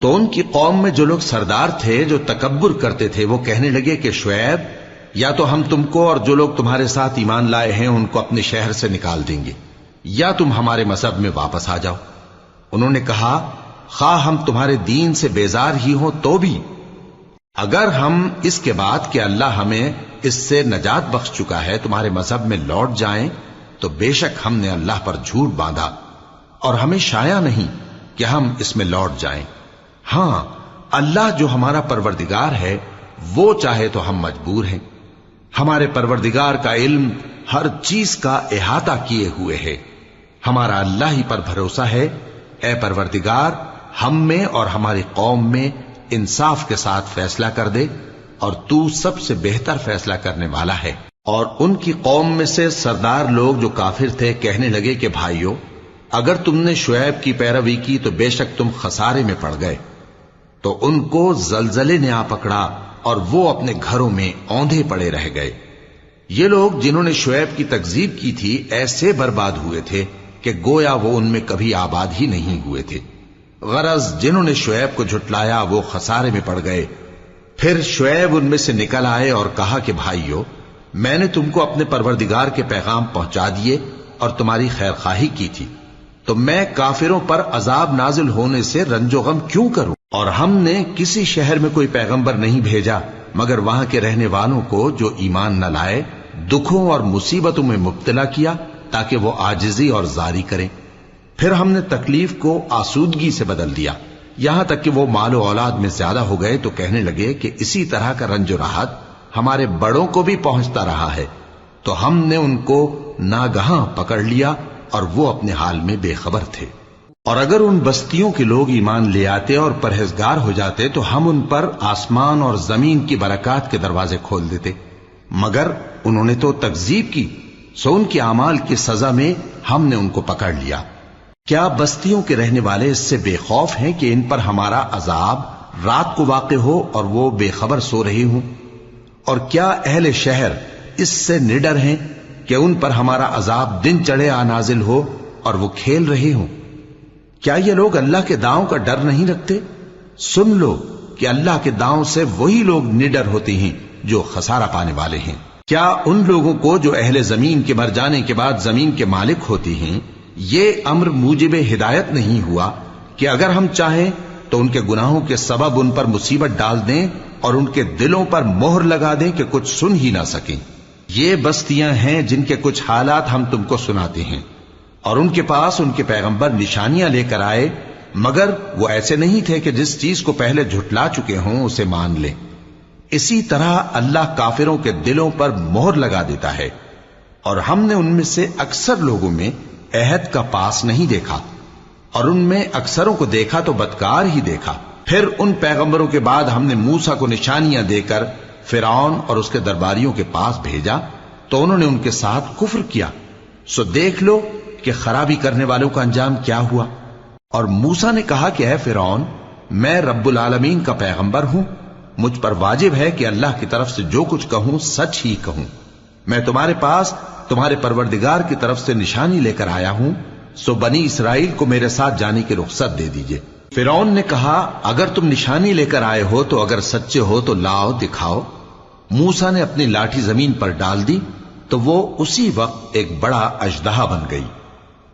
تو ان کی قوم میں جو لوگ سردار تھے جو تکبر کرتے تھے وہ کہنے لگے کہ شعیب یا تو ہم تم کو اور جو لوگ تمہارے ساتھ ایمان لائے ہیں ان کو اپنے شہر سے نکال دیں گے یا تم ہمارے مذہب میں واپس آ جاؤ۔ انہوں نے کہا خواہ ہم تمہارے دین سے بیزار ہی ہوں تو بھی اگر ہم اس کے بعد کہ اللہ ہمیں اس سے نجات بخش چکا ہے تمہارے مذہب میں لوٹ جائیں تو بے شک ہم نے اللہ پر جھوٹ باندھا اور ہمیں شایع نہیں کہ ہم اس میں لوٹ جائیں۔ ہاں اللہ جو ہمارا پروردگار ہے وہ چاہے تو ہم مجبور ہیں، ہمارے پروردگار کا علم ہر چیز کا احاطہ کیے ہوئے ہے، ہمارا اللہ ہی پر بھروسہ ہے۔ اے پروردگار ہم میں اور ہماری قوم میں انصاف کے ساتھ فیصلہ کر دے اور تو سب سے بہتر فیصلہ کرنے والا ہے۔ اور ان کی قوم میں سے سردار لوگ جو کافر تھے کہنے لگے کہ بھائیو اگر تم نے شعیب کی پیروی کی تو بے شک تم خسارے میں پڑ گئے۔ تو ان کو زلزلے نے آ پکڑا اور وہ اپنے گھروں میں اوندھے پڑے رہ گئے۔ یہ لوگ جنہوں نے شعیب کی تکذیب کی تھی ایسے برباد ہوئے تھے کہ گویا وہ ان میں کبھی آباد ہی نہیں ہوئے تھے۔ غرض جنہوں نے شعیب کو جھٹلایا وہ خسارے میں پڑ گئے۔ پھر شعیب ان میں سے نکل آئے اور کہا کہ بھائیو میں نے تم کو اپنے پروردگار کے پیغام پہنچا دیے اور تمہاری خیر خواہی کی تھی، تو میں کافروں پر عذاب نازل ہونے سے رنج و غم کیوں کروں؟ اور ہم نے کسی شہر میں کوئی پیغمبر نہیں بھیجا مگر وہاں کے رہنے والوں کو جو ایمان نہ لائے دکھوں اور مصیبتوں میں مبتلا کیا تاکہ وہ عاجزی اور زاری کریں۔ پھر ہم نے تکلیف کو آسودگی سے بدل دیا یہاں تک کہ وہ مال و اولاد میں زیادہ ہو گئے تو کہنے لگے کہ اسی طرح کا رنج و راحت ہمارے بڑوں کو بھی پہنچتا رہا ہے، تو ہم نے ان کو ناگہاں پکڑ لیا اور وہ اپنے حال میں بے خبر تھے۔ اور اگر ان بستیوں کے لوگ ایمان لے آتے اور پرہیزگار ہو جاتے تو ہم ان پر آسمان اور زمین کی برکات کے دروازے کھول دیتے، مگر انہوں نے تو تکذیب کی، سو ان کے اعمال کی سزا میں ہم نے ان کو پکڑ لیا۔ کیا بستیوں کے رہنے والے اس سے بے خوف ہیں کہ ان پر ہمارا عذاب رات کو واقع ہو اور وہ بے خبر سو رہے ہوں؟ اور کیا اہل شہر اس سے نڈر ہیں کہ ان پر ہمارا عذاب دن چڑھے آ نازل ہو اور وہ کھیل رہے ہوں؟ کیا یہ لوگ اللہ کے داؤں کا ڈر نہیں رکھتے؟ سن لو کہ اللہ کے داؤں سے وہی لوگ نڈر ہوتے ہیں جو خسارہ پانے والے ہیں۔ کیا ان لوگوں کو جو اہل زمین کے مر جانے کے بعد زمین کے مالک ہوتے ہیں یہ امر موجب ہدایت نہیں ہوا کہ اگر ہم چاہیں تو ان کے گناہوں کے سبب ان پر مصیبت ڈال دیں اور ان کے دلوں پر مہر لگا دیں کہ کچھ سن ہی نہ سکیں؟ یہ بستیاں ہیں جن کے کچھ حالات ہم تم کو سناتے ہیں، اور ان کے پاس ان کے پیغمبر نشانیاں لے کر آئے مگر وہ ایسے نہیں تھے کہ جس چیز کو پہلے جھٹلا چکے ہوں اسے مان لیں۔ اسی طرح اللہ کافروں کے دلوں پر مہر لگا دیتا ہے، اور ہم نے ان میں سے اکثر لوگوں میں عہد کا پاس نہیں دیکھا اور ان میں اکثروں کو دیکھا تو بدکار ہی دیکھا۔ پھر ان پیغمبروں کے بعد ہم نے موسیٰ کو نشانیاں دے کر فرعون اور اس کے درباریوں کے پاس بھیجا تو انہوں نے ان کے ساتھ کفر کیا، سو دیکھ لو کہ خرابی کرنے والوں کا انجام کیا ہوا۔ اور موسیٰ نے کہا کہ اے فرعون میں رب العالمین کا پیغمبر ہوں، مجھ پر واجب ہے کہ اللہ کی طرف سے جو کچھ کہوں سچ ہی کہوں، میں تمہارے پاس تمہارے پروردگار کی طرف سے نشانی لے کر آیا ہوں، سو بنی اسرائیل کو میرے ساتھ جانے کی رخصت دے دیجئے۔ فرعون نے کہا اگر تم نشانی لے کر آئے ہو تو اگر سچے ہو تو لاؤ دکھاؤ۔ موسیٰ نے اپنی لاٹھی زمین پر ڈال دی تو وہ اسی وقت ایک بڑا اژدہا بن گئی،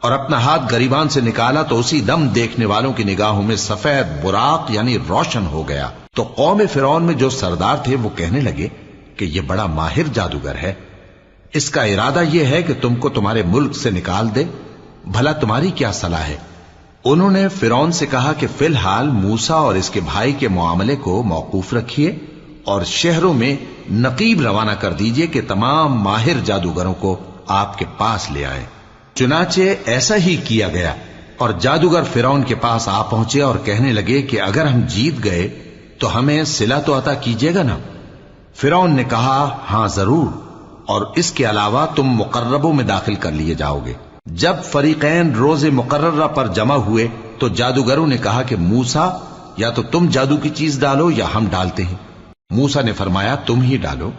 اور اپنا ہاتھ گریبان سے نکالا تو اسی دم دیکھنے والوں کی نگاہوں میں سفید براق یعنی روشن ہو گیا۔ تو قوم فرعون میں جو سردار تھے وہ کہنے لگے کہ یہ بڑا ماہر جادوگر ہے، اس کا ارادہ یہ ہے کہ تم کو تمہارے ملک سے نکال دے، بھلا تمہاری کیا صلاح ہے؟ انہوں نے فرعون سے کہا کہ فی الحال موسیٰ اور اس کے بھائی کے معاملے کو موقوف رکھیے اور شہروں میں نقیب روانہ کر دیجئے کہ تمام ماہر جادوگروں کو آپ کے پاس لے آئیں۔ چنانچہ ایسا ہی کیا گیا، اور جادوگر فرعون کے پاس آ پہنچے اور کہنے لگے کہ اگر ہم جیت گئے تو ہمیں صلہ تو عطا کیجیے گا نا؟ فرعون نے کہا ہاں ضرور، اور اس کے علاوہ تم مقربوں میں داخل کر لیے جاؤ گے۔ جب فریقین روز مقررہ پر جمع ہوئے تو جادوگروں نے کہا کہ موسیٰ یا تو تم جادو کی چیز ڈالو یا ہم ڈالتے ہیں۔ موسیٰ نے فرمایا تم ہی ڈالو۔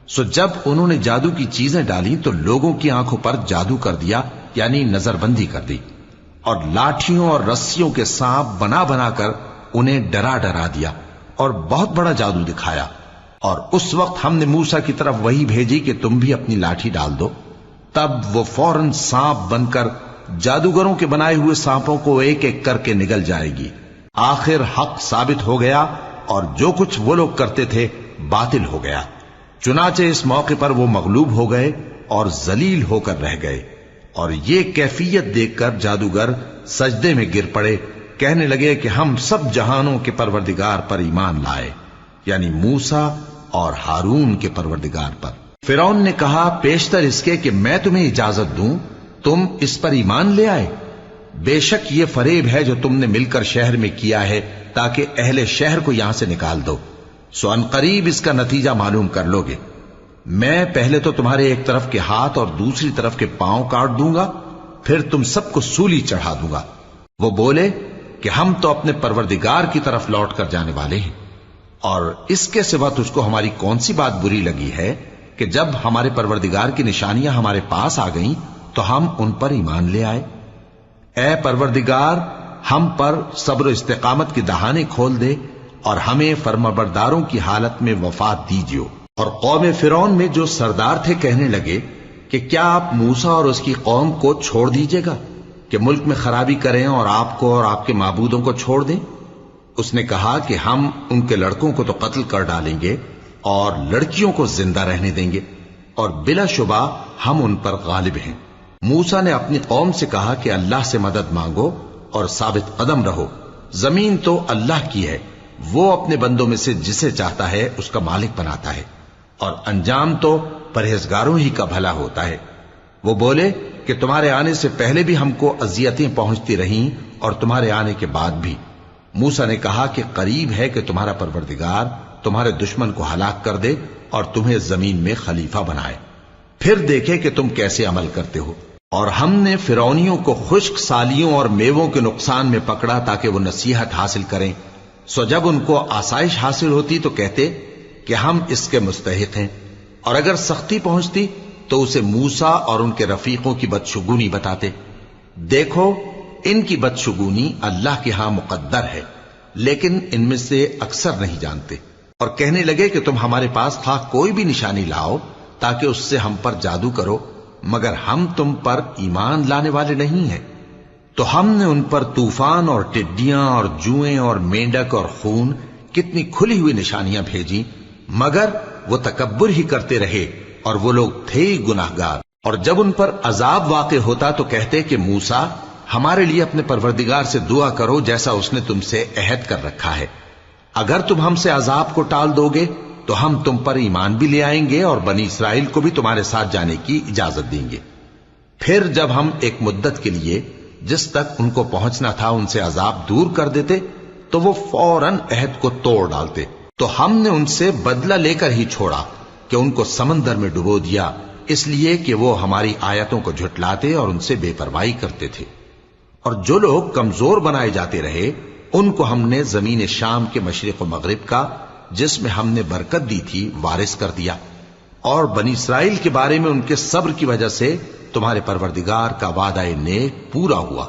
سو جب انہوں نے جادو کی چیزیں ڈالی تو لوگوں کی آنکھوں پر جادو کر دیا، یعنی نظر بندی کر دی، اور لاٹھیوں اور رسیوں کے سانپ بنا بنا کر انہیں ڈرا ڈرا دیا اور بہت بڑا جادو دکھایا، اور اس وقت ہم نے موسیٰ کی طرف وہی بھیجی کہ تم بھی اپنی لاٹھی ڈال دو، تب وہ فوراً سانپ بن کر جادوگروں کے بنائے ہوئے سانپوں کو ایک ایک کر کے نگل جائے گی۔ آخر حق ثابت ہو گیا اور جو کچھ وہ لوگ کرتے تھے باطل ہو گیا۔ چنانچہ اس موقع پر وہ مغلوب ہو گئے اور ذلیل ہو کر رہ گئے، اور یہ کیفیت دیکھ کر جادوگر سجدے میں گر پڑے، کہنے لگے کہ ہم سب جہانوں کے پروردگار پر ایمان لائے، یعنی موسیٰ اور ہارون کے پروردگار پر۔ فرعون نے کہا پیشتر اس کے کہ میں تمہیں اجازت دوں تم اس پر ایمان لے آئے، بے شک یہ فریب ہے جو تم نے مل کر شہر میں کیا ہے تاکہ اہل شہر کو یہاں سے نکال دو، سو ان قریب اس کا نتیجہ معلوم کر لو گے۔ میں پہلے تو تمہارے ایک طرف کے ہاتھ اور دوسری طرف کے پاؤں کاٹ دوں گا، پھر تم سب کو سولی چڑھا دوں گا۔ وہ بولے کہ ہم تو اپنے پروردگار کی طرف لوٹ کر جانے والے ہیں، اور اس کے سوا تجھ کو ہماری کون سی بات بری لگی ہے کہ جب ہمارے پروردگار کی نشانیاں ہمارے پاس آ گئیں تو ہم ان پر ایمان لے آئے۔ اے پروردگار، ہم پر صبر و استقامت کی دہانے کھول دے اور ہمیں فرمانبرداروں کی حالت میں وفات دیجیو۔ اور قوم فرعون میں جو سردار تھے کہنے لگے کہ کیا آپ موسیٰ اور اس کی قوم کو چھوڑ دیجیے گا کہ ملک میں خرابی کریں اور آپ کو اور آپ کے معبودوں کو چھوڑ دیں؟ اس نے کہا کہ ہم ان کے لڑکوں کو تو قتل کر ڈالیں گے اور لڑکیوں کو زندہ رہنے دیں گے، اور بلا شبہ ہم ان پر غالب ہیں۔ موسیٰ نے اپنی قوم سے کہا کہ اللہ سے مدد مانگو اور ثابت قدم رہو، زمین تو اللہ کی ہے، وہ اپنے بندوں میں سے جسے چاہتا ہے اس کا مالک بناتا ہے، اور انجام تو پرہیزگاروں ہی کا بھلا ہوتا ہے۔ وہ بولے کہ تمہارے آنے سے پہلے بھی ہم کو اذیتیں پہنچتی رہیں اور تمہارے آنے کے بعد بھی۔ موسیٰ نے کہا کہ قریب ہے کہ تمہارا پروردگار تمہارے دشمن کو ہلاک کر دے اور تمہیں زمین میں خلیفہ بنائے، پھر دیکھے کہ تم کیسے عمل کرتے ہو۔ اور ہم نے فرعونیوں کو خشک سالیوں اور میووں کے نقصان میں پکڑا تاکہ وہ نصیحت حاصل کریں، سو جب ان کو آسائش حاصل ہوتی تو کہتے کہ ہم اس کے مستحق ہیں، اور اگر سختی پہنچتی تو اسے موسیٰ اور ان کے رفیقوں کی بدشگونی بتاتے۔ دیکھو ان کی بدشگونی اللہ کے ہاں مقدر ہے، لیکن ان میں سے اکثر نہیں جانتے۔ اور کہنے لگے کہ تم ہمارے پاس خواہ کوئی بھی نشانی لاؤ تاکہ اس سے ہم پر جادو کرو، مگر ہم تم پر ایمان لانے والے نہیں ہیں۔ تو ہم نے ان پر طوفان اور ٹڈیاں اور جوئیں اور مینڈک اور خون کتنی کھلی ہوئی نشانیاں بھیجی، مگر وہ تکبر ہی کرتے رہے اور وہ لوگ تھے ہی گناہگار۔ اور جب ان پر عذاب واقع ہوتا تو کہتے کہ موسیٰ ہمارے لیے اپنے پروردگار سے دعا کرو جیسا اس نے تم سے عہد کر رکھا ہے، اگر تم ہم سے عذاب کو ٹال دو گے تو ہم تم پر ایمان بھی لے آئیں گے اور بنی اسرائیل کو بھی تمہارے ساتھ جانے کی اجازت دیں گے۔ پھر جب ہم ایک مدت کے لیے جس تک ان کو پہنچنا تھا ان سے عذاب دور کر دیتے تو وہ فوراً عہد کو توڑ ڈالتے، تو ہم نے ان سے بدلہ لے کر ہی چھوڑا کہ ان کو سمندر میں ڈبو دیا، اس لیے کہ وہ ہماری آیتوں کو جھٹلاتے اور ان سے بے پرواہی کرتے تھے۔ اور جو لوگ کمزور بنائے جاتے رہے ان کو ہم نے زمین شام کے مشرق و مغرب کا جس میں ہم نے برکت دی تھی وارث کر دیا، اور بنی اسرائیل کے بارے میں ان کے صبر کی وجہ سے تمہارے پروردگار کا وعدہ نیک پورا ہوا۔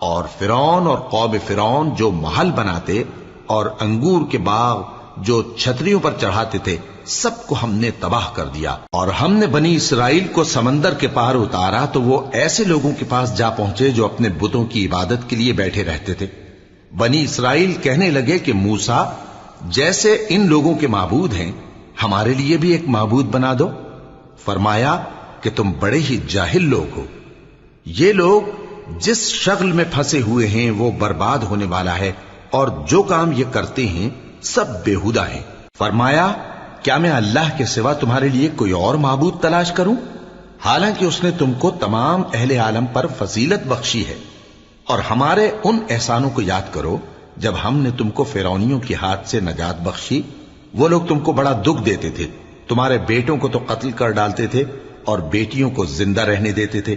اور فرعون اور قوم فرعون جو محل بناتے اور انگور کے باغ جو چھتریوں پر چڑھاتے تھے سب کو ہم نے تباہ کر دیا۔ اور ہم نے بنی اسرائیل کو سمندر کے پار اتارا تو وہ ایسے لوگوں کے پاس جا پہنچے جو اپنے بتوں کی عبادت کے لیے بیٹھے رہتے تھے۔ بنی اسرائیل کہنے لگے کہ موسیٰ جیسے ان لوگوں کے معبود ہیں ہمارے لیے بھی ایک معبود بنا دو۔ فرمایا کہ تم بڑے ہی جاہل لوگ ہو، یہ لوگ جس شغل میں پھنسے ہوئے ہیں وہ برباد ہونے والا ہے، اور جو کام یہ کرتے ہیں سب بےہودہ ہیں۔ فرمایا کیا میں اللہ کے سوا تمہارے لیے کوئی اور معبود تلاش کروں، حالانکہ اس نے تم کو تمام اہل عالم پر فضیلت بخشی ہے۔ اور ہمارے ان احسانوں کو یاد کرو جب ہم نے تم کو فرعونیوں کے ہاتھ سے نجات بخشی، وہ لوگ تم کو بڑا دکھ دیتے تھے، تمہارے بیٹوں کو تو قتل کر ڈالتے تھے اور بیٹیوں کو زندہ رہنے دیتے تھے،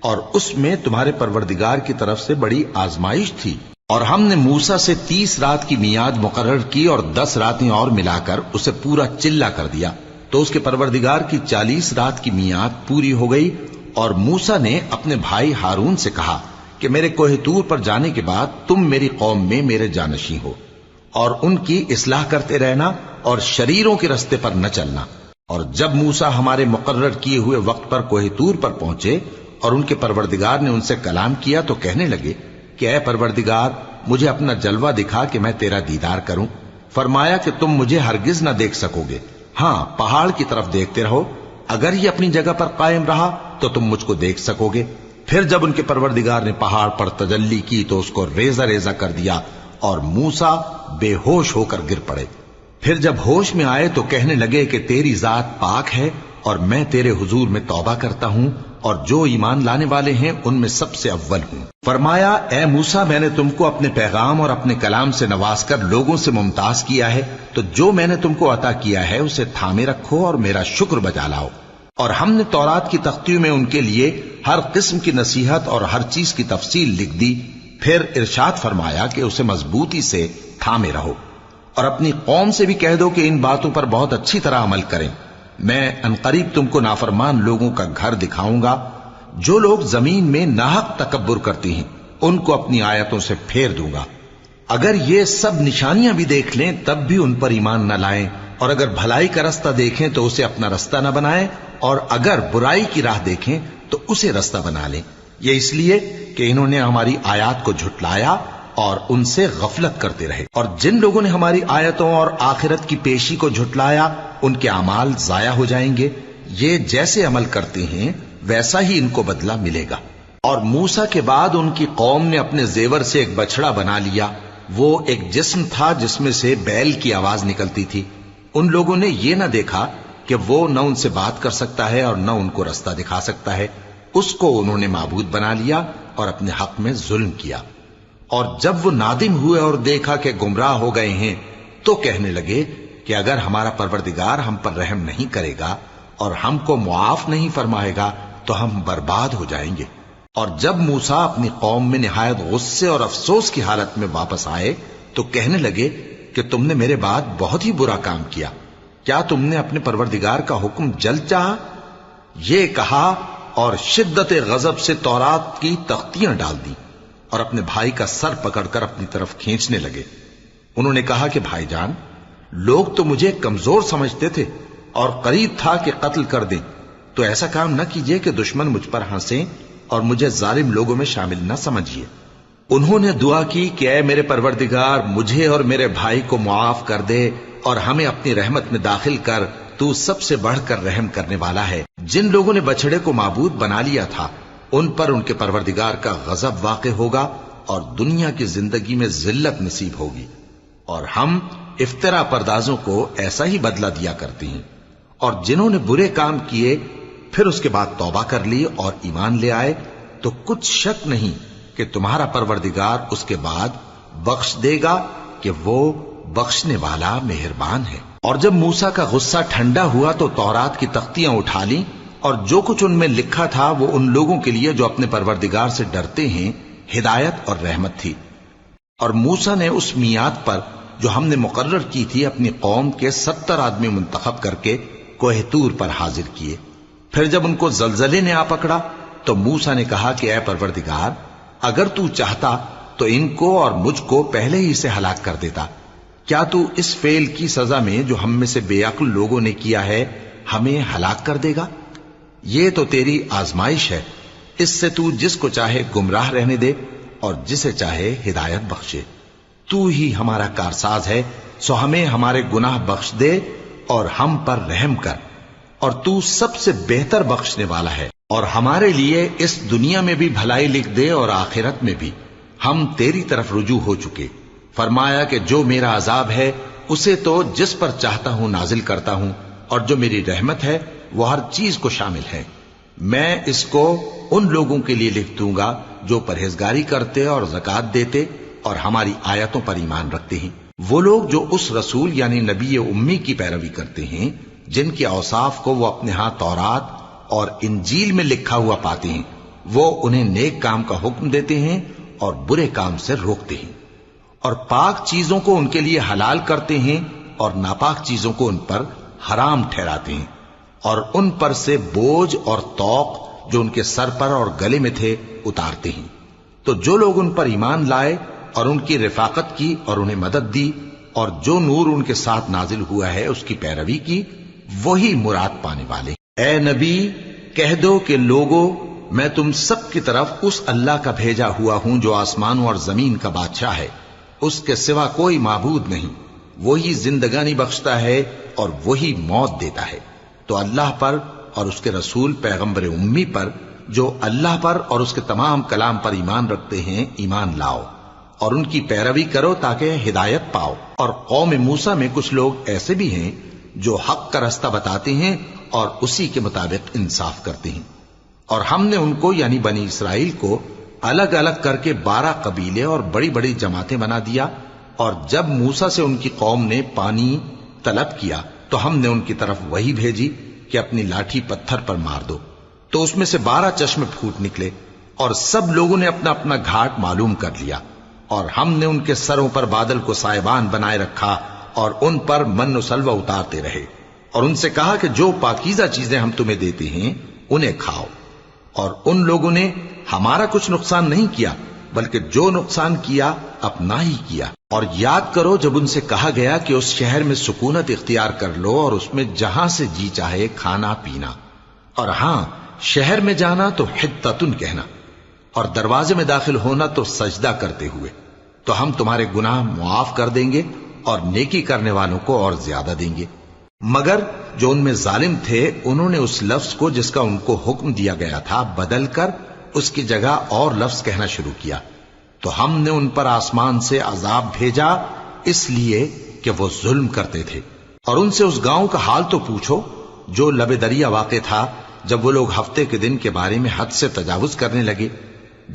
اور اس میں تمہارے پروردگار کی طرف سے بڑی آزمائش تھی۔ اور ہم نے موسیٰ سے 30 رات کی میعاد مقرر کی اور 10 راتیں اور ملا کر اسے پورا چلا کر دیا، تو اس کے پروردگار کی 40 رات کی میعاد پوری ہو گئی۔ اور موسیٰ نے اپنے بھائی ہارون سے کہا کہ میرے کوہ طور پر جانے کے بعد تم میری قوم میں میرے جانشین ہو، اور ان کی اصلاح کرتے رہنا اور شریروں کے رستے پر نہ چلنا۔ اور جب موسیٰ ہمارے مقرر کیے ہوئے وقت پر کوہ طور پر پہنچے اور ان کے پروردگار نے ان سے کلام کیا تو کہنے لگے کہ اے پروردگار مجھے اپنا جلوہ دکھا کہ میں تیرا دیدار کروں۔ فرمایا کہ تم مجھے ہرگز نہ دیکھ سکو گے، ہاں پہاڑ کی طرف دیکھتے رہو، اگر یہ اپنی جگہ پر قائم رہا تو تم مجھ کو دیکھ سکو گے۔ پھر جب ان کے پروردگار نے پہاڑ پر تجلی کی تو اس کو ریزہ ریزہ کر دیا اور موسیٰ بے ہوش ہو کر گر پڑے۔ پھر جب ہوش میں آئے تو کہنے لگے کہ تیری ذات پاک ہے اور میں تیرے حضور میں توبہ کرتا ہوں اور جو ایمان لانے والے ہیں ان میں سب سے اول ہوں۔ فرمایا اے موسیٰ میں نے تم کو اپنے پیغام اور اپنے کلام سے نواز کر لوگوں سے ممتاز کیا ہے، تو جو میں نے تم کو عطا کیا ہے اسے تھامے رکھو اور میرا شکر بجا لاؤ۔ اور ہم نے تورات کی تختیوں میں ان کے لیے ہر قسم کی نصیحت اور ہر چیز کی تفصیل لکھ دی۔ پھر ارشاد فرمایا کہ اسے مضبوطی سے تھامے رہو اور اپنی قوم سے بھی کہہ دو کہ ان باتوں پر بہت اچھی طرح عمل کریں۔ میں انقریب تم کو نافرمان لوگوں کا گھر دکھاؤں گا، جو لوگ زمین میں ناحق تکبر کرتی ہیں ان کو اپنی آیتوں سے پھیر دوں گا۔ اگر یہ سب نشانیاں بھی دیکھ لیں تب بھی ان پر ایمان نہ لائیں، اور اگر بھلائی کا رستہ دیکھیں تو اسے اپنا رستہ نہ بنائیں، اور اگر برائی کی راہ دیکھیں تو اسے رستہ بنا لیں۔ یہ اس لیے کہ انہوں نے ہماری آیات کو جھٹلایا اور ان سے غفلت کرتے رہے۔ اور جن لوگوں نے ہماری آیتوں اور آخرت کی پیشی کو جھٹلایا ان کے اعمال ضائع ہو جائیں گے۔ یہ جیسے عمل کرتے ہیں ویسا ہی ان کو بدلہ ملے گا۔ اور موسیٰ کے بعد ان کی قوم نے اپنے زیور سے ایک بچڑا بنا لیا، وہ ایک جسم تھا جس میں سے بیل کی آواز نکلتی تھی۔ ان لوگوں نے یہ نہ دیکھا کہ وہ نہ ان سے بات کر سکتا ہے اور نہ ان کو رستہ دکھا سکتا ہے، اس کو انہوں نے معبود بنا لیا اور اپنے حق میں ظلم کیا۔ اور جب وہ نادم ہوئے اور دیکھا کہ گمراہ ہو گئے ہیں تو کہنے لگے کہ اگر ہمارا پروردگار ہم پر رحم نہیں کرے گا اور ہم کو معاف نہیں فرمائے گا تو ہم برباد ہو جائیں گے۔ اور جب موسیٰ اپنی قوم میں نہایت غصے اور افسوس کی حالت میں واپس آئے تو کہنے لگے کہ تم نے میرے بعد بہت ہی برا کام کیا، کیا تم نے اپنے پروردگار کا حکم جلد چاہا؟ یہ کہا اور شدت غضب سے تورات کی تختیاں ڈال دی اور اپنے بھائی کا سر پکڑ کر اپنی طرف کھینچنے لگے۔ انہوں نے کہا کہ بھائی جان، لوگ تو مجھے کمزور سمجھتے تھے اور قریب تھا کہ قتل کر دیں، تو ایسا کام نہ کیجیے کہ دشمن مجھ پر ہنسیں اور مجھے ظالم لوگوں میں شامل نہ سمجھیے۔ انہوں نے دعا کی کہ اے میرے پروردگار مجھے اور میرے بھائی کو معاف کر دے اور ہمیں اپنی رحمت میں داخل کر، تو سب سے بڑھ کر رحم کرنے والا ہے۔ جن لوگوں نے بچڑے کو معبود بنا لیا تھا ان پر ان کے پروردگار کا غضب واقع ہوگا اور دنیا کی زندگی میں ذلت نصیب ہوگی، اور ہم افترا پردازوں کو ایسا ہی بدلہ دیا کرتے ہیں۔ اور جنہوں نے برے کام کیے پھر اس کے بعد توبہ کر لی اور ایمان لے آئے تو کچھ شک نہیں کہ تمہارا پروردگار اس کے بعد بخش دے گا کہ وہ بخشنے والا مہربان ہے۔ اور جب موسیٰ کا غصہ ٹھنڈا ہوا تو تورات کی تختیاں اٹھا لیں، اور جو کچھ ان میں لکھا تھا وہ ان لوگوں کے لیے جو اپنے پروردگار سے ڈرتے ہیں ہدایت اور رحمت تھی۔ اور موسیٰ نے اس میعاد پر جو ہم نے مقرر کی تھی اپنی قوم کے 70 آدمی منتخب کر کے کوہ طور پر حاضر کیے۔ پھر جب ان کو زلزلے نے آ پکڑا تو موسیٰ نے کہا کہ اے پروردگار اگر تو چاہتا تو ان کو اور مجھ کو پہلے ہی سے ہلاک کر دیتا، کیا تو اس فعل کی سزا میں جو ہم میں سے بے عقل لوگوں نے کیا ہے ہمیں ہلاک کر دے گا؟ یہ تو تیری آزمائش ہے، اس سے تو جس کو چاہے گمراہ رہنے دے اور جسے چاہے ہدایت بخشے۔ تو ہی ہمارا کارساز ہے، سو ہمیں ہمارے گناہ بخش دے اور ہم پر رحم کر، اور تو سب سے بہتر بخشنے والا ہے، اور ہمارے لیے اس دنیا میں بھی بھلائی لکھ دے اور آخرت میں بھی، ہم تیری طرف رجوع ہو چکے۔ فرمایا کہ جو میرا عذاب ہے اسے تو جس پر چاہتا ہوں نازل کرتا ہوں، اور جو میری رحمت ہے وہ ہر چیز کو شامل ہے۔ میں اس کو ان لوگوں کے لیے لکھ دوں گا جو پرہیزگاری کرتے اور زکوٰۃ دیتے اور ہماری آیتوں پر ایمان رکھتے ہیں، وہ لوگ جو اس رسول یعنی نبی امی کی پیروی کرتے ہیں جن کے اوصاف کو وہ اپنے ہاں تورات اور انجیل میں لکھا ہوا پاتے ہیں، وہ انہیں نیک کام کا حکم دیتے ہیں اور برے کام سے روکتے ہیں، اور پاک چیزوں کو ان کے لیے حلال کرتے ہیں اور ناپاک چیزوں کو ان پر حرام ٹھہراتے ہیں، اور ان پر سے بوجھ اور طوق جو ان کے سر پر اور گلے میں تھے اتارتے ہیں۔ تو جو لوگ ان پر ایمان لائے اور ان کی رفاقت کی اور انہیں مدد دی اور جو نور ان کے ساتھ نازل ہوا ہے اس کی پیروی کی، وہی مراد پانے والے۔ اے نبی کہہ دو کہ لوگو میں تم سب کی طرف اس اللہ کا بھیجا ہوا ہوں جو آسمانوں اور زمین کا بادشاہ ہے، اس کے سوا کوئی معبود نہیں، وہی زندگانی بخشتا ہے اور وہی موت دیتا ہے۔ تو اللہ پر اور اس کے رسول پیغمبر امی پر جو اللہ پر اور اس کے تمام کلام پر ایمان رکھتے ہیں ایمان لاؤ اور ان کی پیروی کرو تاکہ ہدایت پاؤ۔ اور قوم موسیٰ میں کچھ لوگ ایسے بھی ہیں جو حق کا راستہ بتاتے ہیں اور اسی کے مطابق انصاف کرتے ہیں، اور ہم نے ان کو یعنی بنی اسرائیل کو الگ الگ کر کے 12 قبیلے اور بڑی بڑی جماعتیں بنا دیا، اور جب موسیٰ سے ان کی قوم نے پانی طلب کیا تو ہم نے ان کی طرف وہی بھیجی کہ اپنی لاٹھی پتھر پر مار دو، تو اس میں سے 12 چشمے پھوٹ نکلے، اور سب لوگوں نے اپنا اپنا گھاٹ معلوم کر لیا، اور ہم نے ان کے سروں پر بادل کو سائبان بنائے رکھا اور ان پر من و سلوہ اتارتے رہے، اور ان سے کہا کہ جو پاکیزہ چیزیں ہم تمہیں دیتے ہیں انہیں کھاؤ، اور ان لوگوں نے ہمارا کچھ نقصان نہیں کیا بلکہ جو نقصان کیا اپنا ہی کیا۔ اور یاد کرو جب ان سے کہا گیا کہ اس شہر میں سکونت اختیار کر لو اور اس میں جہاں سے جی چاہے کھانا پینا، اور ہاں شہر میں جانا تو حتتن کہنا، اور دروازے میں داخل ہونا تو سجدہ کرتے ہوئے، تو ہم تمہارے گناہ معاف کر دیں گے اور نیکی کرنے والوں کو اور زیادہ دیں گے۔ مگر جو ان میں ظالم تھے انہوں نے اس لفظ کو جس کا ان کو حکم دیا گیا تھا بدل کر اس کی جگہ اور لفظ کہنا شروع کیا، تو ہم نے ان پر آسمان سے عذاب بھیجا اس لیے کہ وہ ظلم کرتے تھے۔ اور ان سے اس گاؤں کا حال تو پوچھو جو لب دریا واقع تھا، جب وہ لوگ ہفتے کے دن کے بارے میں حد سے تجاوز کرنے لگے،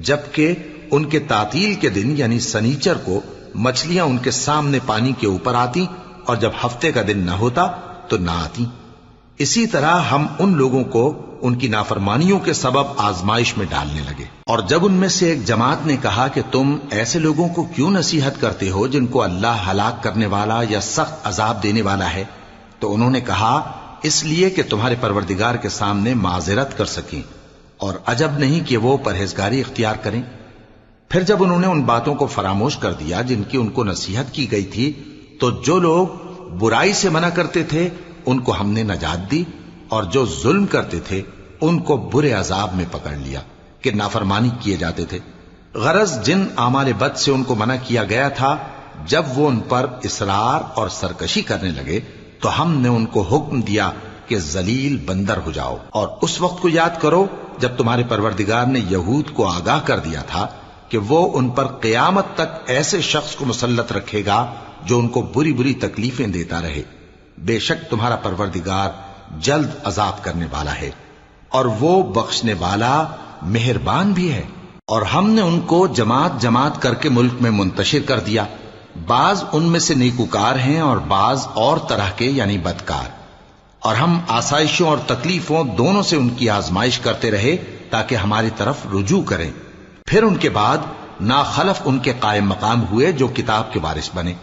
جبکہ ان کے تعطیل کے دن یعنی سنیچر کو مچھلیاں ان کے سامنے پانی کے اوپر آتی، اور جب ہفتے کا دن نہ ہوتا تو نہ آتی۔ اسی طرح ہم ان لوگوں کو ان کی نافرمانیوں کے سبب آزمائش میں ڈالنے لگے۔ اور جب ان میں سے ایک جماعت نے کہا کہ تم ایسے لوگوں کو کیوں نصیحت کرتے ہو جن کو اللہ ہلاک کرنے والا یا سخت عذاب دینے والا ہے، تو انہوں نے کہا اس لیے کہ تمہارے پروردگار کے سامنے معذرت کر سکیں، اور عجب نہیں کہ وہ پرہیزگاری اختیار کریں۔ پھر جب انہوں نے ان باتوں کو فراموش کر دیا جن کی ان کو نصیحت کی گئی تھی، تو جو لوگ برائی سے منع کرتے تھے ان کو ہم نے نجات دی، اور جو ظلم کرتے تھے ان کو برے عذاب میں پکڑ لیا کہ نافرمانی کیے جاتے تھے۔ غرض جن اعمال بد سے ان کو منع کیا گیا تھا، جب وہ ان پر اصرار اور سرکشی کرنے لگے تو ہم نے ان کو حکم دیا کہ ذلیل بندر ہو جاؤ۔ اور اس وقت کو یاد کرو جب تمہارے پروردگار نے یہود کو آگاہ کر دیا تھا کہ وہ ان پر قیامت تک ایسے شخص کو مسلط رکھے گا جو ان کو بری بری تکلیفیں دیتا رہے۔ بے شک تمہارا پروردگار جلد عذاب کرنے والا ہے اور وہ بخشنے والا مہربان بھی ہے۔ اور ہم نے ان کو جماعت جماعت کر کے ملک میں منتشر کر دیا، بعض ان میں سے نیکوکار ہیں اور بعض اور طرح کے یعنی بدکار، اور ہم آسائشوں اور تکلیفوں دونوں سے ان کی آزمائش کرتے رہے تاکہ ہماری طرف رجوع کریں۔ پھر ان کے بعد ناخلف ان کے قائم مقام ہوئے جو کتاب کے وارث بنے۔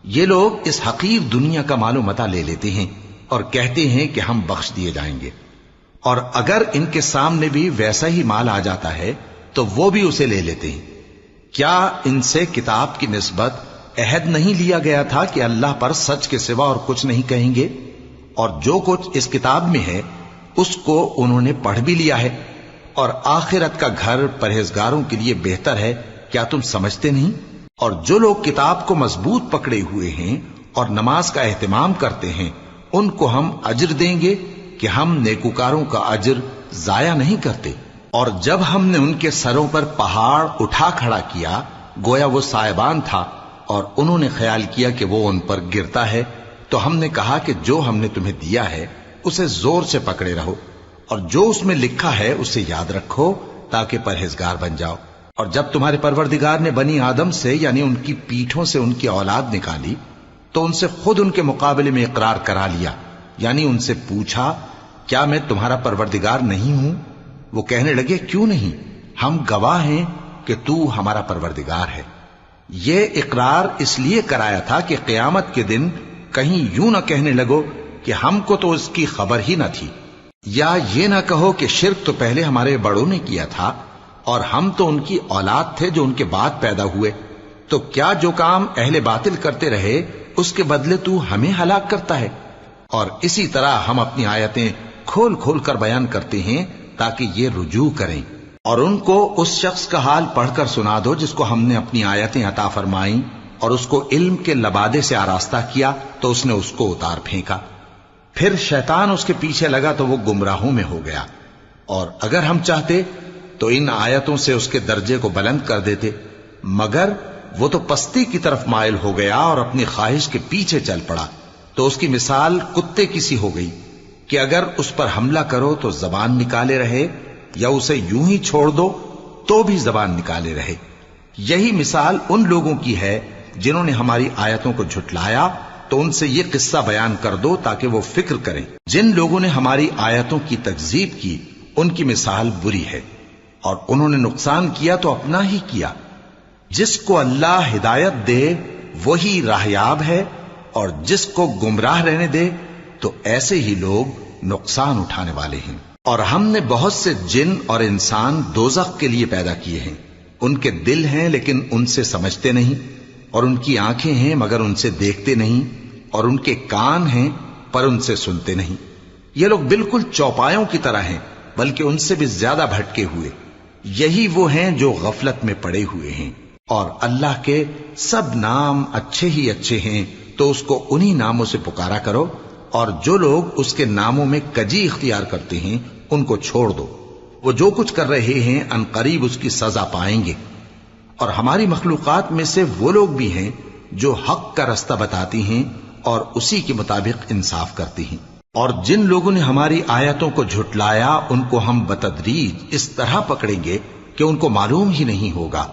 یہ لوگ اس حقیر دنیا کا مال و متاع لے لیتے ہیں اور کہتے ہیں کہ ہم بخش دیے جائیں گے، اور اگر ان کے سامنے بھی ویسا ہی مال آ جاتا ہے تو وہ بھی اسے لے لیتے ہیں۔ کیا ان سے کتاب کی نسبت عہد نہیں لیا گیا تھا کہ اللہ پر سچ کے سوا اور کچھ نہیں کہیں گے؟ اور جو کچھ اس کتاب میں ہے اس کو انہوں نے پڑھ بھی لیا ہے، اور آخرت کا گھر پرہیزگاروں کے لیے بہتر ہے، کیا تم سمجھتے نہیں؟ اور جو لوگ کتاب کو مضبوط پکڑے ہوئے ہیں اور نماز کا اہتمام کرتے ہیں ان کو ہم اجر دیں گے کہ ہم نیکوکاروں کا اجر ضائع نہیں کرتے۔ اور جب ہم نے ان کے سروں پر پہاڑ اٹھا کھڑا کیا گویا وہ سائبان تھا، اور انہوں نے خیال کیا کہ وہ ان پر گرتا ہے، تو ہم نے کہا کہ جو ہم نے تمہیں دیا ہے اسے زور سے پکڑے رہو، اور جو اس میں لکھا ہے اسے یاد رکھو تاکہ پرہیزگار بن جاؤ۔ اور جب تمہارے پروردگار نے بنی آدم سے یعنی ان کی پیٹھوں سے ان کی اولاد نکالی تو ان سے خود ان کے مقابلے میں اقرار کرا لیا، یعنی ان سے پوچھا کیا میں تمہارا پروردگار نہیں ہوں؟ وہ کہنے لگے کیوں نہیں، ہم گواہ ہیں کہ تو ہمارا پروردگار ہے۔ یہ اقرار اس لیے کرایا تھا کہ قیامت کے دن کہیں یوں نہ کہنے لگو کہ ہم کو تو اس کی خبر ہی نہ تھی، یا یہ نہ کہو کہ شرک تو پہلے ہمارے بڑوں نے کیا تھا اور ہم تو ان کی اولاد تھے جو ان کے بعد پیدا ہوئے۔ تو کیا جو کام اہل باطل کرتے رہے اس کے بدلے تو ہمیں ہلاک کرتا ہے؟ اور اسی طرح ہم اپنی آیتیں کھول کھول کر بیان کرتے ہیں تاکہ یہ رجوع کریں۔ اور ان کو اس شخص کا حال پڑھ کر سنا دو جس کو ہم نے اپنی آیتیں عطا فرمائیں اور اس کو علم کے لبادے سے آراستہ کیا تو اس نے اس کو اتار پھینکا، پھر شیطان اس کے پیچھے لگا تو وہ گمراہوں میں ہو گیا۔ اور اگر ہم چاہتے تو ان آیتوں سے اس کے درجے کو بلند کر دیتے، مگر وہ تو پستی کی طرف مائل ہو گیا اور اپنی خواہش کے پیچھے چل پڑا، تو اس کی مثال کتے کی سی ہو گئی کہ اگر اس پر حملہ کرو تو زبان نکالے رہے، یا اسے یوں ہی چھوڑ دو تو بھی زبان نکالے رہے۔ یہی مثال ان لوگوں کی ہے جنہوں نے ہماری آیتوں کو جھٹلایا، تو ان سے یہ قصہ بیان کر دو تاکہ وہ فکر کریں۔ جن لوگوں نے ہماری آیتوں کی تکذیب کی ان کی مثال بری ہے، اور انہوں نے نقصان کیا تو اپنا ہی کیا۔ جس کو اللہ ہدایت دے وہی راہیاب ہے، اور جس کو گمراہ رہنے دے تو ایسے ہی لوگ نقصان اٹھانے والے ہیں۔ اور ہم نے بہت سے جن اور انسان دوزخ کے لیے پیدا کیے ہیں، ان کے دل ہیں لیکن ان سے سمجھتے نہیں، اور ان کی آنکھیں ہیں مگر ان سے دیکھتے نہیں، اور ان کے کان ہیں پر ان سے سنتے نہیں۔ یہ لوگ بالکل چوپایوں کی طرح ہیں، بلکہ ان سے بھی زیادہ بھٹکے ہوئے۔ یہی وہ ہیں جو غفلت میں پڑے ہوئے ہیں۔ اور اللہ کے سب نام اچھے ہی اچھے ہیں، تو اس کو انہی ناموں سے پکارا کرو، اور جو لوگ اس کے ناموں میں کجی اختیار کرتے ہیں ان کو چھوڑ دو۔ وہ جو کچھ کر رہے ہیں ان قریب اس کی سزا پائیں گے۔ اور ہماری مخلوقات میں سے وہ لوگ بھی ہیں جو حق کا رستہ بتاتی ہیں اور اسی کے مطابق انصاف کرتی ہیں۔ اور جن لوگوں نے ہماری آیتوں کو جھٹلایا ان کو ہم بتدریج اس طرح پکڑیں گے کہ ان کو معلوم ہی نہیں ہوگا،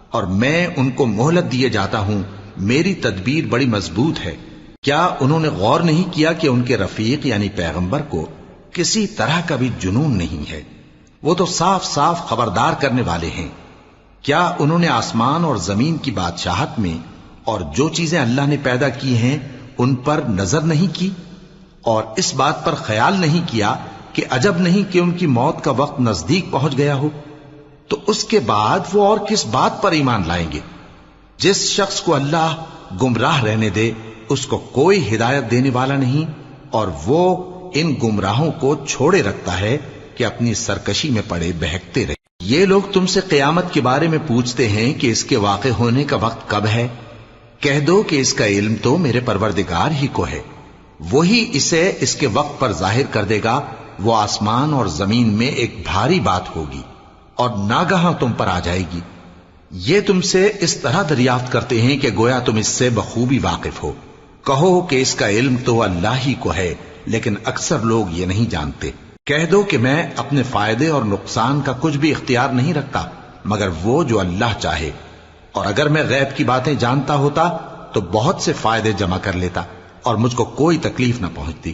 اور میں ان کو مہلت دیے جاتا ہوں، میری تدبیر بڑی مضبوط ہے۔ کیا انہوں نے غور نہیں کیا کہ ان کے رفیق یعنی پیغمبر کو کسی طرح کا بھی جنون نہیں ہے؟ وہ تو صاف صاف خبردار کرنے والے ہیں۔ کیا انہوں نے آسمان اور زمین کی بادشاہت میں اور جو چیزیں اللہ نے پیدا کی ہیں ان پر نظر نہیں کی، اور اس بات پر خیال نہیں کیا کہ عجب نہیں کہ ان کی موت کا وقت نزدیک پہنچ گیا ہو؟ تو اس کے بعد وہ اور کس بات پر ایمان لائیں گے؟ جس شخص کو اللہ گمراہ رہنے دے اس کو کوئی ہدایت دینے والا نہیں، اور وہ ان گمراہوں کو چھوڑے رکھتا ہے کہ اپنی سرکشی میں پڑے بہکتے رہے۔ یہ لوگ تم سے قیامت کے بارے میں پوچھتے ہیں کہ اس کے واقع ہونے کا وقت کب ہے؟ کہہ دو کہ اس کا علم تو میرے پروردگار ہی کو ہے، وہی اسے اس کے وقت پر ظاہر کر دے گا۔ وہ آسمان اور زمین میں ایک بھاری بات ہوگی اور ناگہاں تم پر آ جائے گی۔ یہ تم سے اس طرح دریافت کرتے ہیں کہ گویا تم اس سے بخوبی واقف ہو۔ کہو کہ اس کا علم تو اللہ ہی کو ہے، لیکن اکثر لوگ یہ نہیں جانتے۔ کہہ دو کہ میں اپنے فائدے اور نقصان کا کچھ بھی اختیار نہیں رکھتا مگر وہ جو اللہ چاہے، اور اگر میں غیب کی باتیں جانتا ہوتا تو بہت سے فائدے جمع کر لیتا اور مجھ کو کوئی تکلیف نہ پہنچتی۔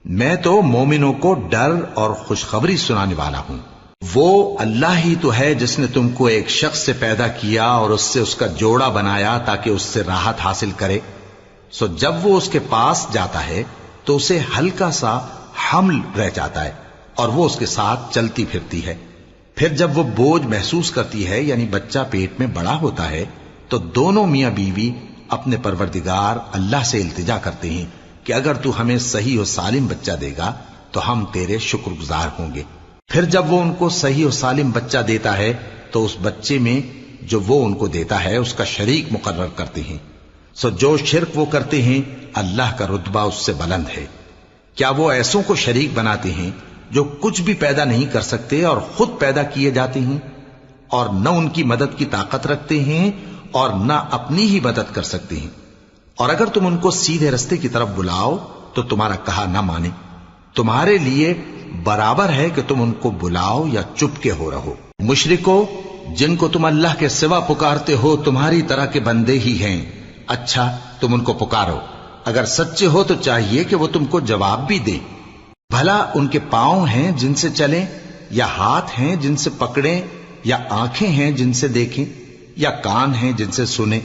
میں تو مومنوں کو ڈر اور خوشخبری سنانے والا ہوں۔ وہ اللہ ہی تو ہے جس نے تم کو ایک شخص سے پیدا کیا اور اس سے اس کا جوڑا بنایا تاکہ اس سے راحت حاصل کرے۔ سو جب وہ اس کے پاس جاتا ہے تو اسے ہلکا سا حمل رہ جاتا ہے اور وہ اس کے ساتھ چلتی پھرتی ہے۔ پھر جب وہ بوجھ محسوس کرتی ہے یعنی بچہ پیٹ میں بڑا ہوتا ہے تو دونوں میاں بیوی اپنے پروردگار اللہ سے التجا کرتے ہیں کہ اگر تو ہمیں صحیح و سالم بچہ دے گا تو ہم تیرے شکر گزار ہوں گے۔ پھر جب وہ ان کو صحیح و سالم بچہ دیتا ہے تو اس بچے میں جو وہ ان کو دیتا ہے اس کا شریک مقرر کرتے ہیں۔ سو جو شرک وہ کرتے ہیں اللہ کا رتبہ اس سے بلند ہے۔ کیا وہ ایسوں کو شریک بناتے ہیں جو کچھ بھی پیدا نہیں کر سکتے اور خود پیدا کیے جاتے ہیں، اور نہ ان کی مدد کی طاقت رکھتے ہیں اور نہ اپنی ہی مدد کر سکتے ہیں؟ اور اگر تم ان کو سیدھے رستے کی طرف بلاؤ تو تمہارا کہا نہ مانے۔ تمہارے لیے برابر ہے کہ تم ان کو بلاؤ یا چپ کے ہو رہو۔ مشرکو، جن کو تم اللہ کے سوا پکارتے ہو تمہاری طرح کے بندے ہی ہیں۔ اچھا، تم ان کو پکارو، اگر سچے ہو تو چاہیے کہ وہ تم کو جواب بھی دیں۔ بھلا ان کے پاؤں ہیں جن سے چلیں، یا ہاتھ ہیں جن سے پکڑیں، یا آنکھیں ہیں جن سے دیکھیں، یا کان ہیں جن سے سنیں؟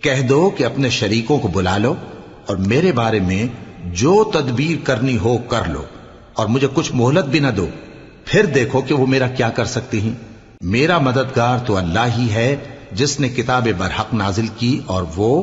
کہہ دو کہ اپنے شریکوں کو بلا لو اور میرے بارے میں جو تدبیر کرنی ہو کر لو، اور مجھے کچھ مہلت بھی نہ دو، پھر دیکھو کہ وہ میرا کیا کر سکتے ہیں۔ میرا مددگار تو اللہ ہی ہے جس نے کتاب برحق نازل کی اور وہ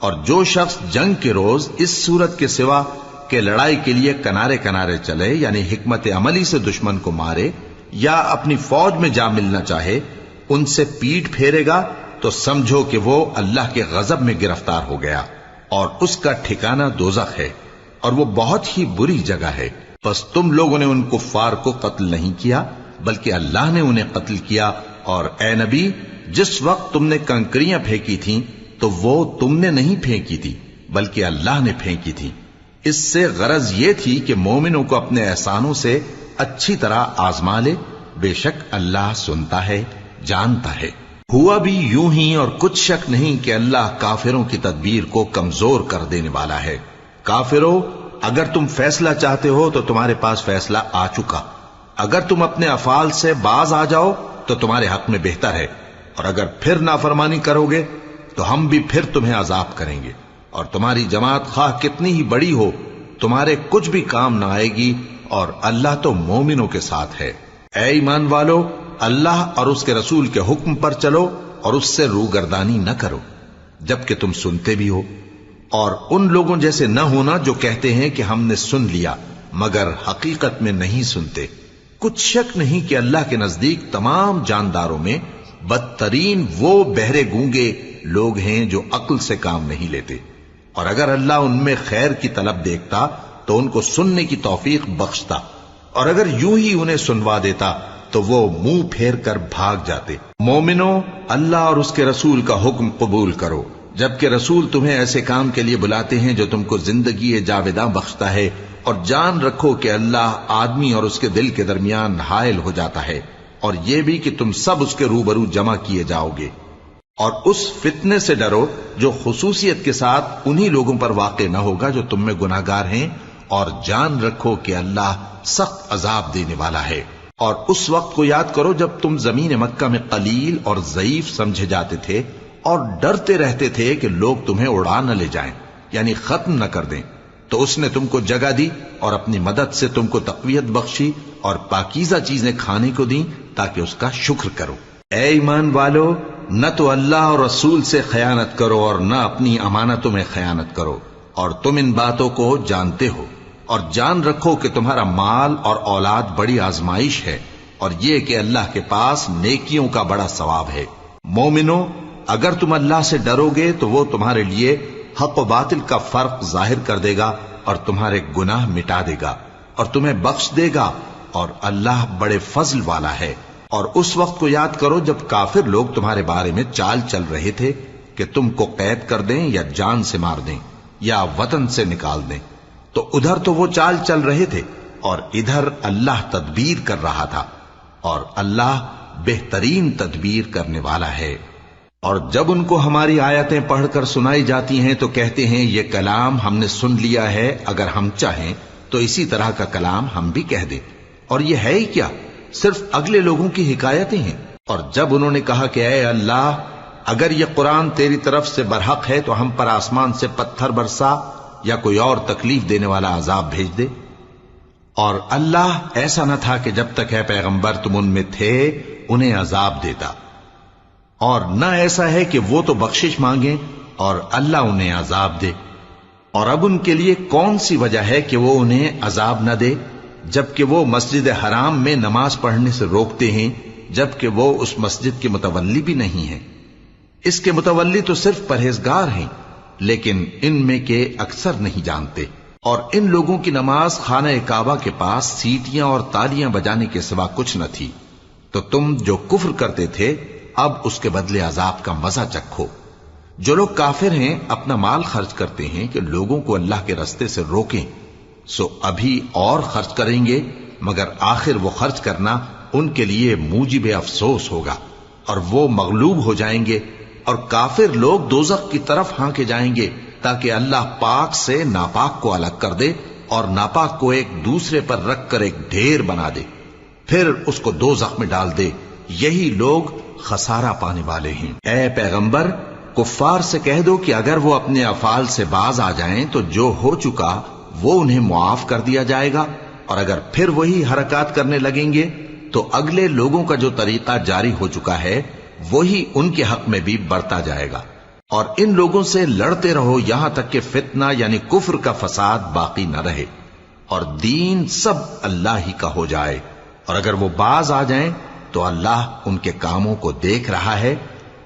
اور جو شخص جنگ کے روز اس صورت کے سوا کہ لڑائی کے لیے کنارے کنارے چلے، یعنی حکمت عملی سے دشمن کو مارے یا اپنی فوج میں جا ملنا چاہے، ان سے پیٹ پھیرے گا تو سمجھو کہ وہ اللہ کے غضب میں گرفتار ہو گیا، اور اس کا ٹھکانہ دوزخ ہے، اور وہ بہت ہی بری جگہ ہے۔ پس تم لوگوں نے ان کفار کو قتل نہیں کیا بلکہ اللہ نے انہیں قتل کیا، اور اے نبی جس وقت تم نے کنکریاں پھینکی تھیں تو وہ تم نے نہیں پھینکی تھی بلکہ اللہ نے پھینکی تھی۔ اس سے غرض یہ تھی کہ مومنوں کو اپنے احسانوں سے اچھی طرح آزما لے، بے شک اللہ سنتا ہے، جانتا ہے۔ ہوا بھی یوں ہی، اور کچھ شک نہیں کہ اللہ کافروں کی تدبیر کو کمزور کر دینے والا ہے۔ کافروں، اگر تم فیصلہ چاہتے ہو تو تمہارے پاس فیصلہ آ چکا، اگر تم اپنے افعال سے باز آ جاؤ تو تمہارے حق میں بہتر ہے، اور اگر پھر نافرمانی کرو گے تو ہم بھی پھر تمہیں عذاب کریں گے، اور تمہاری جماعت خواہ کتنی ہی بڑی ہو تمہارے کچھ بھی کام نہ آئے گی، اور اللہ تو مومنوں کے ساتھ ہے۔ اے ایمان والو، اللہ اور اس کے رسول کے حکم پر چلو اور اس سے روگردانی نہ کرو جبکہ تم سنتے بھی ہو، اور ان لوگوں جیسے نہ ہونا جو کہتے ہیں کہ ہم نے سن لیا مگر حقیقت میں نہیں سنتے۔ کچھ شک نہیں کہ اللہ کے نزدیک تمام جانداروں میں بدترین وہ بہرے گونگے لوگ ہیں جو عقل سے کام نہیں لیتے، اور اگر اللہ ان میں خیر کی طلب دیکھتا تو ان کو سننے کی توفیق بخشتا، اور اگر یوں ہی انہیں سنوا دیتا تو وہ منہ پھیر کر بھاگ جاتے۔ مومنوں، اللہ اور اس کے رسول کا حکم قبول کرو جبکہ رسول تمہیں ایسے کام کے لیے بلاتے ہیں جو تم کو زندگی جاوداں بخشتا ہے، اور جان رکھو کہ اللہ آدمی اور اس کے دل کے درمیان حائل ہو جاتا ہے، اور یہ بھی کہ تم سب اس کے روبرو جمع کیے جاؤ گے۔ اور اس فتنے سے ڈرو جو خصوصیت کے ساتھ انہی لوگوں پر واقع نہ ہوگا جو تم میں گناہگار ہیں، اور جان رکھو کہ اللہ سخت عذاب دینے والا ہے۔ اور اس وقت کو یاد کرو جب تم زمین مکہ میں قلیل اور ضعیف سمجھے جاتے تھے اور ڈرتے رہتے تھے کہ لوگ تمہیں اڑا نہ لے جائیں، یعنی ختم نہ کر دیں، تو اس نے تم کو جگہ دی اور اپنی مدد سے تم کو تقویت بخشی اور پاکیزہ چیزیں کھانے کو دیں تاکہ اس کا شکر کرو۔ اے ایمان والو، نہ تو اللہ اور رسول سے خیانت کرو اور نہ اپنی امانتوں میں خیانت کرو، اور تم ان باتوں کو جانتے ہو، اور جان رکھو کہ تمہارا مال اور اولاد بڑی آزمائش ہے، اور یہ کہ اللہ کے پاس نیکیوں کا بڑا ثواب ہے۔ مومنو، اگر تم اللہ سے ڈرو گے تو وہ تمہارے لیے حق و باطل کا فرق ظاہر کر دے گا اور تمہارے گناہ مٹا دے گا اور تمہیں بخش دے گا، اور اللہ بڑے فضل والا ہے۔ اور اس وقت کو یاد کرو جب کافر لوگ تمہارے بارے میں چال چل رہے تھے کہ تم کو قید کر دیں یا جان سے مار دیں یا وطن سے نکال دیں، تو ادھر تو وہ چال چل رہے تھے اور ادھر اللہ تدبیر کر رہا تھا، اور اللہ بہترین تدبیر کرنے والا ہے۔ اور جب ان کو ہماری آیتیں پڑھ کر سنائی جاتی ہیں تو کہتے ہیں یہ کلام ہم نے سن لیا ہے، اگر ہم چاہیں تو اسی طرح کا کلام ہم بھی کہہ دیں، اور یہ ہے ہی کیا، صرف اگلے لوگوں کی حکایتیں ہیں۔ اور جب انہوں نے کہا کہ اے اللہ، اگر یہ قرآن تیری طرف سے برحق ہے تو ہم پر آسمان سے پتھر برسا یا کوئی اور تکلیف دینے والا عذاب بھیج دے، اور اللہ ایسا نہ تھا کہ جب تک ہے پیغمبر تم ان میں تھے انہیں عذاب دیتا، اور نہ ایسا ہے کہ وہ تو بخشش مانگیں اور اللہ انہیں عذاب دے۔ اور اب ان کے لیے کون سی وجہ ہے کہ وہ انہیں عذاب نہ دے، جبکہ وہ مسجد حرام میں نماز پڑھنے سے روکتے ہیں، جبکہ وہ اس مسجد کے متولی بھی نہیں ہیں۔ اس کے متولی تو صرف پرہیزگار ہیں، لیکن ان میں کے اکثر نہیں جانتے۔ اور ان لوگوں کی نماز خانہ کعبہ کے پاس سیٹیاں اور تالیاں بجانے کے سوا کچھ نہ تھی، تو تم جو کفر کرتے تھے اب اس کے بدلے عذاب کا مزہ چکھو۔ جو لوگ کافر ہیں اپنا مال خرچ کرتے ہیں کہ لوگوں کو اللہ کے رستے سے روکیں، سو ابھی اور خرچ کریں گے، مگر آخر وہ خرچ کرنا ان کے لیے موجب افسوس ہوگا، اور وہ مغلوب ہو جائیں گے، اور کافر لوگ دوزخ کی طرف ہانکے جائیں گے تاکہ اللہ پاک سے ناپاک کو الگ کر دے اور ناپاک کو ایک دوسرے پر رکھ کر ایک ڈھیر بنا دے، پھر اس کو دوزخ میں ڈال دے۔ یہی لوگ خسارہ پانے والے ہیں۔ اے پیغمبر، کفار سے کہہ دو کہ اگر وہ اپنے افعال سے باز آ جائیں تو جو ہو چکا وہ انہیں معاف کر دیا جائے گا، اور اگر پھر وہی حرکات کرنے لگیں گے تو اگلے لوگوں کا جو طریقہ جاری ہو چکا ہے وہی ان کے حق میں بھی برتا جائے گا۔ اور ان لوگوں سے لڑتے رہو یہاں تک کہ فتنہ یعنی کفر کا فساد باقی نہ رہے اور دین سب اللہ ہی کا ہو جائے. اور اگر وہ باز آ جائیں تو اللہ ان کے کاموں کو دیکھ رہا ہے،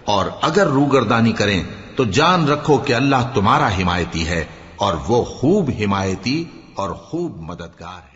اور اگر روگردانی کریں تو جان رکھو کہ اللہ تمہارا حمایتی ہے اور وہ خوب حمایتی اور خوب مددگار ہے.